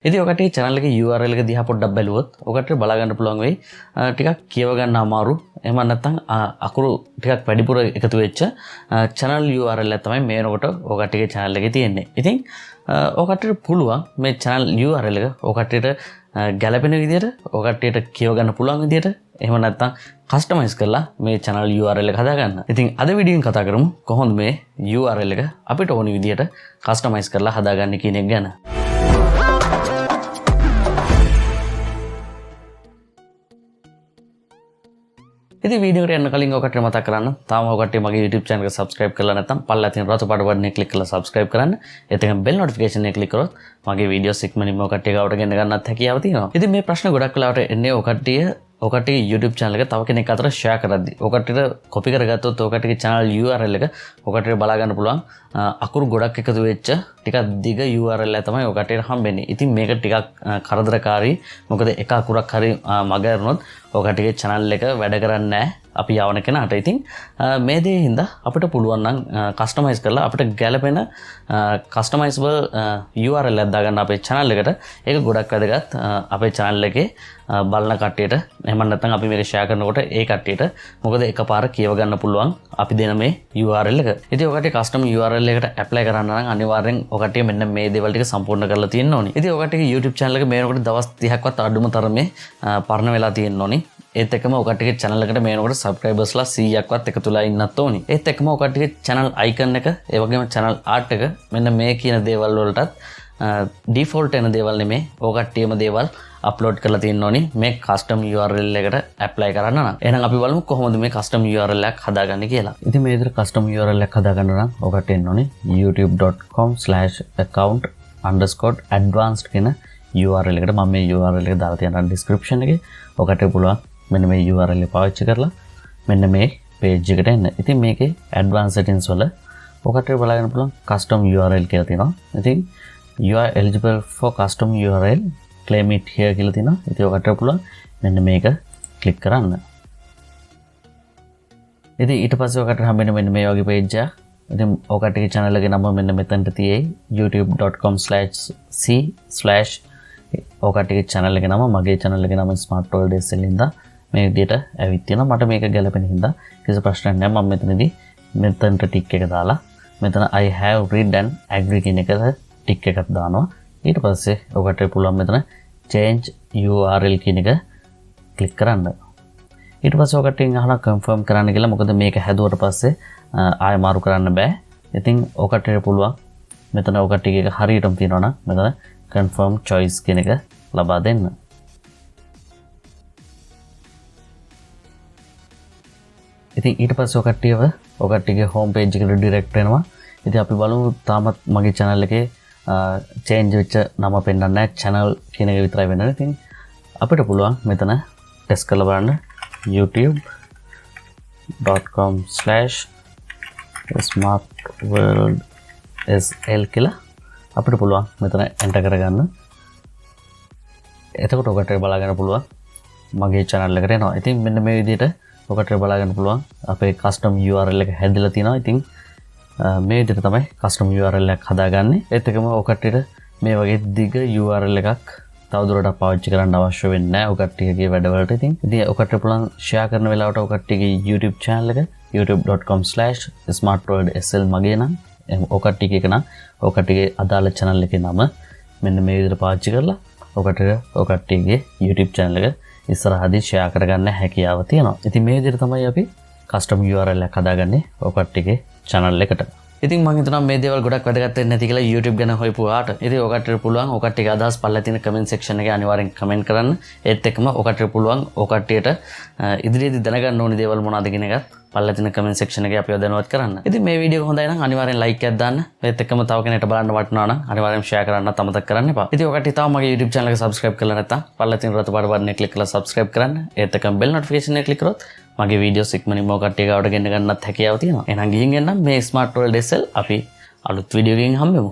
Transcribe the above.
ඉතින් ඔකට channel එකේ URL එක දිහා පොඩ්ඩක් බැලුවොත් ඔකට බලා ගන්න පුළුවන් වෙයි ටිකක් කියව ගන්න අමාරු එහෙම නැත්නම් අකුරු ටිකක් වැඩිපුර එකතු වෙච්ච channel URL එක තමයි මේ වෙනකොට ඔකටගේ channel එකේ තියෙන්නේ. ඉතින් ඔකට පුළුවන් මේ channel URL එක ඔකටට ගැලපෙන විදිහට ඔකටට කියව ගන්න පුළුවන් විදිහට එහෙම නැත්නම් කස්ටමයිස් කරලා මේ channel URL එක හදාගන්න. ඉතින් අද වීඩියෝෙන් කතා කරමු කොහොමද මේ URL එක අපිට ඕනි විදිහට කස්ටමයිස් කරලා හදාගන්නේ කියන එක ගැන. ඉතින් වීඩියෝ එකට යන්න කලින් ඔකට මතක් කරන්න තාම ඔකට මගේ YouTube channel එක subscribe කරලා නැත්නම් පල්ලා තියෙන රතු පාට බටන් එක click කරලා subscribe කරන්න. ඒත් එකෙන් bell notification එක click කරොත් මගේ වීඩියෝස් ඉක්මනින්ම ඔකට ගාවට ගෙන්න ගන්නත් හැකියාව තියෙනවා. ඉතින් මේ ප්‍රශ්න ගොඩක් වෙලාවට එන්නේ ඔකටගේ YouTube channel එක තව කෙනෙක් අතර share කරද්දි. ඔකටට copy කරගත්තොත් ඔකටගේ channel URL එක ඔකටට බලා ගන්න පුළුවන් අකුරු ගොඩක් එකතු වෙච්ච ටිකක් දිග URL එක තමයි ඔකටට හම්බෙන්නේ. ඉතින් මේක ටිකක් කරදරකාරී. මොකද එක අකුරක් හරි මග කරනොත් ඔකටගේ channel එක වැඩ කරන්නේ නැහැ. අපි යවන කෙනාට. ඉතින් මේ දේ හින්දා අපිට පුළුවන් නම් කස්ටමයිස් කරලා අපිට ගැලපෙන කස්ටමයිසබල් URL එකක් දාගන්න අපේ channel එකට. ඒක ගොඩක් වැදගත් අපේ channel එකේ බලන කට්ටියට. එහෙම නැත්නම් අපි මේක share කරනකොට ඒ කට්ටියට මොකද එකපාර කියව ගන්න පුළුවන් අපි දෙන මේ URL එක. ඉතින් ඔකට custom URL එකට apply කරන්න නම් අනිවාර්යෙන් ඔකට මෙන්න මේ දේවල් ටික සම්පූර්ණ කරලා තියෙන්න ඕනි. ඉතින් ඔකටගේ YouTube channel එක මේනකොට දවස් 30ක්වත් අඩුම තරමේ පරණ වෙලා තියෙන්න ඕනි. ඒත් එක්කම ඔකටගේ channel එකට මේනකොට subscribersලා 100ක්වත් එකතුලා ඉන්නත් ඕනි. ඒත් එක්කම ඔකටගේ channel icon එක, ඒ වගේම channel art එක මෙන්න මේ කියන දේවල් වලටත් default එන දේවල් නෙමේ. ඔකට්ටියම දේවල් අප්ලෝඩ් කරලා තියෙන්න ඕනි මේ custom URL එකට apply කරන්න නම්. එහෙනම් අපි බලමු කොහොමද මේ custom URL එකක් හදාගන්නේ කියලා. ඉතින් මේ විදිහට custom URL එකක් හදාගන්න නම් ඔකට එන්න ඕනි youtube.com/account_advanced කියන URL එකට. මම මේ URL එක දාලා තියෙනවා description එකේ. ඔකට පුළුවන් මෙන්න මේ URL එක පාවිච්චි කරලා මෙන්න මේ page එකට එන්න. ඉතින් මේකේ advanced settings වල ඔකට බලන්න පුළුවන් custom URL කියලා තියෙනවා. ඉතින් you are eligible for custom URL, claim it here කියලා තියෙනවා. ඉතින් ඔකට පුළුවන් මෙන්න මේක click කරන්න. ඉතින් ඊට පස්සේ ඔකට හම්බෙන්නේ මෙන්න මේ වගේ page එක. ඉතින් ඔකටගේ channel එකේ නම මෙන්න මෙතනට තියෙයි youtube.com/c/ ඔකටගේ channel එකේ නම මගේ channel එකේ නම smartworldsl ඉඳලා මේ විදිහට ඇවිත් තියෙනවා. මට මේක ගැලපෙන හින්දා කිසි ප්‍රශ්නයක් නැහැ. මම මෙතනදී මෙතනට ටික් එක දාලා මෙතන I have read and agree කියන එකට ටික් එකක් දානවා. ඊට පස්සේ ඔකට පුළුවන් මෙතන change URL කියන එක ක්ලික් කරන්න. ඊට පස්සේ ඔකටින් අහලා confirm කරන්න කියලා. මොකද මේක හැදුවට පස්සේ ආයෙ මාරු කරන්න බෑ. ඉතින් ඔකට පුළුවන් මෙතන ඔකට ටික එක හරියටම තියෙනවා නම් මෙතන confirm choice කියන එක ලබා දෙන්න. ඉතින් ඊට පස්සේ ඔකටගේ home page එකට direct වෙනවා. ඉතින් අපි බලමු තාමත් මගේ channel එකේ change වෙච්ච නම පෙන්නන්නේ නැහැ. channel කියන එක විතරයි වෙන්නේ. ඉතින් අපිට පුළුවන් මෙතන test කරලා බලන්න youtube.com/smartworldsl කියලා අපිට පුළුවන් මෙතන enter කරගන්න. එතකොට ඔකට බලා ගන්න පුළුවන් මගේ channel එකට එනවා. ඉතින් මෙන්න මේ විදිහට ඔකට බලා ගන්න පුළුවන් අපේ custom URL එක හැදලා තියෙනවා. ඉතින් මේ විදිහට තමයි custom URL එකක් හදාගන්නේ. ඒත් එකම ඔකටට මේ වගේ දිග URL එකක් තවදුරටත් පාවිච්චි කරන්න අවශ්‍ය වෙන්නේ නැහැ ඔකටගේ වැඩවලට. ඉතින් ඔකට පුළුවන් share කරන වෙලාවට ඔකටගේ YouTube channel එක youtube.com/smartworldsl මගේ නම් ඔකටගේ එක නම් ඔකටගේ අදාළ channel එකේ නම මෙන්න මේ විදිහට පාවිච්චි කරලා ඔකටගේ YouTube channel එක ඉස්සරහදී share කරගන්න හැකියාව තියෙනවා. ඉතින් මේ විදිහට තමයි අපි custom URL එකක් හදාගන්නේ ඔකටගේ channel එකට. ඉතින් මම හිතනවා මේ දේවල් ගොඩක් වැදගත් වෙන්නේ නැති කියලා YouTube ගැන හොයපුවාට. ඉතින් ඔකට පුළුවන් ඔකටගේ අදහස් පල්ලා තියෙන comment section එකේ අනිවාර්යෙන් comment කරන්න. ඒත් එක්කම ඔකට පුළුවන් ඔකටට ඉදිරියේදී දැනගන්න ඕනි දේවල් මොනවද කියන එකත් පල්ලා තියෙන comment section එකේ අපිව දැනුවත් කරන්න. ඉතින් මේ වීඩියෝ හොඳයි නම් අනිවාර්යෙන් like එකක් දාන්න. ඒත් එක්කම තව කෙනෙක්ට බලන්න වටිනවා නම් අනිවාර්යෙන් share කරන්නත් අමතක කරන්න එපා. ඉතින් ඔකට තාම මගේ YouTube channel එක subscribe කරලා නැත්නම් පල්ලා තියෙන රතු පාට බටන් එක click කරලා subscribe කරන්න. ඒත් එක්කම bell notification එක click කරොත් මගේ වීඩියෝස් ඉක්මනින්ම ඔකට ගාවට ගෙන්න ගන්නත් හැකියාව තියෙනවා. එහෙනම් ගිහින් එන්න මේ smartworldsl අපි අලුත් වීඩියෝ එකකින් හම්බෙමු.